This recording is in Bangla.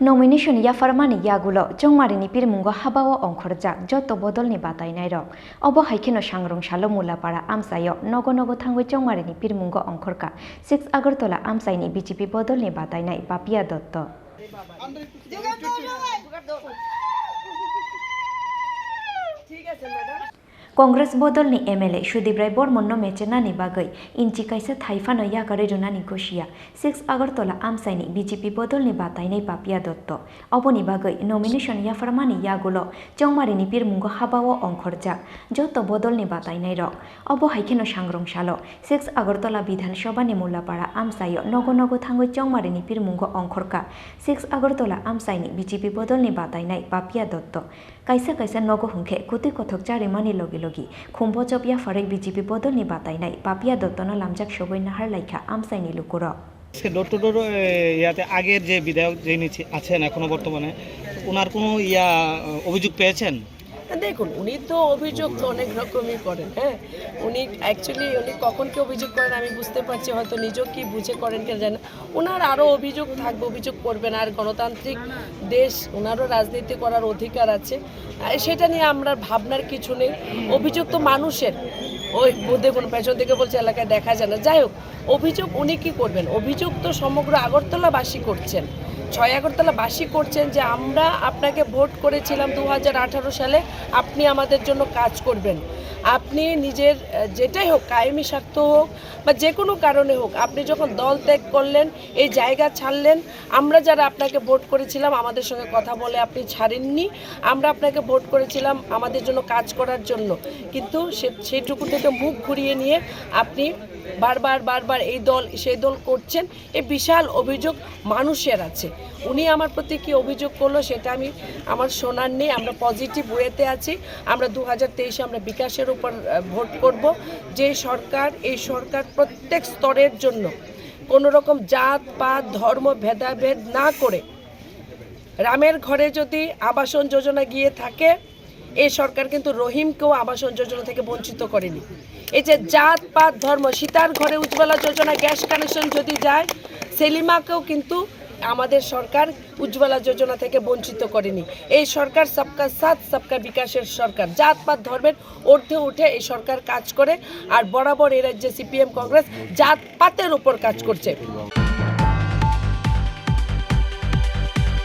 Nomination yafarmani yagulo jongmarini pirmungo habao ongkhorjak joto bodolni batainai rok obo haikeno sangrong salo mulapara amsayo nogo nogo thangoi jongmarini pirmungo ongkhorka 6 Agartala amsaini BJP bodolni batainai Papia Dotto Congress bodolni MLA Sudeep Rai Bormonno mechenani bagai inchi kaisa thaifano yakare runani gosia 6 Agartala amsaini BJP bodolni batainai Papia Dotto oboni bagai nomination yafarmani yagulo jongmarini pirmungo habao ongkhorjak joto bodolni batainai rok obo haikeno sangrong salo 6 Agartala Bidhan Sabha ni Mulapara amsayo nogo nogo thangoi jongmarini pirmungo ongkhorka 6 Agartala amsaini BJP bodolni batainai Papia Dotto kaisa kaisa nogo hungkhe kuti kothok charimani logi khumbojob yafarai BJP bodolni batainai Papia Dottono lamjak soboi nahar laika amsaini lukuro door to door ইয়াতে আগের যে বিধায়ক যিনি আছেন এখনো বর্তমানে ওনার কোনো অভিযোগ পেয়েছেন? দেখুন উনি তো অভিযোগ তো অনেক রকমই করেন। হ্যাঁ, উনি অ্যাকচুয়ালি উনি কখন কি অভিযোগ করেন আমি বুঝতে পারছি, হয়তো নিজেও কি বুঝে করেন কেন জানেন। ওনার আরও অভিযোগ থাকবে, অভিযোগ করবেন, আর গণতান্ত্রিক দেশ, ওনারও রাজনীতি করার অধিকার আছে, সেটা নিয়ে আমরা ভাবনার কিছু নেই। অভিযোগ তো মানুষের, ওই দেখুন পেছন থেকে বলছে এলাকায় দেখা যায় না। যাই হোক, অভিযোগ উনি কী করবেন, অভিযোগ তো সমগ্র আগরতলাবাসী করছেন, 6 আগরতলাবাসী করছেন যে আমরা আপনাকে ভোট করেছিলাম 2018 সালে, আপনি আমাদের জন্য কাজ করবেন, আপনি নিজের যেটাই হোক কায়েমি স্বার্থ হোক বা যে কোনো কারণে হোক, আপনি যখন দল ত্যাগ করলেন, এই জায়গা ছাড়লেন, আমরা যারা আপনাকে ভোট করেছিলাম আমাদের সঙ্গে কথা বলে আপনি ছাড়েননি, আমরা আপনাকে ভোট করেছিলাম আমাদের জন্য কাজ করার জন্য, কিন্তু সেইটুকু থেকে মুখ ঘুরিয়ে নিয়ে আপনি বারবার এই দল সেই দল করছেন। এই বিশাল অভিযোগ মানুষের আছে। উনি আমার প্রতি কী অভিযোগ করলো সেটা আমার শোনার নেই। আমরা পজিটিভ ওয়েতে আছি। আমরা 2023-এ আমরা বিকাশের উপর ভোট করব। যে সরকার, এই সরকার প্রত্যেক স্তরের জন্য কোনো রকম জাত পাত ধর্ম ভেদাভেদ না করে, রামের ঘরে যদি আবাসন যোজনা গিয়ে থাকে, এই সরকার কিন্তু রহিমকেও আবাসন যোজনা থেকে বঞ্চিত করেনি। এই যে জাত পাত ধর্ম, সীতার ঘরে উজ্জ্বলা যোজনা গ্যাস কানেকশন যদি যায়, সেলিমাকেও কিন্তু আমাদের সরকার উজ্জ্বলা যোজনা থেকে বঞ্চিত করেনি। এই সরকার সবকা সাথ সবকা বিকাশের সরকার, জাত পাত ধর্মের ঊর্ধ্বে উঠে এই সরকার কাজ করে, আর বরাবর এই রাজ্যে CPM কংগ্রেস জাত পাতের উপর কাজ করছে।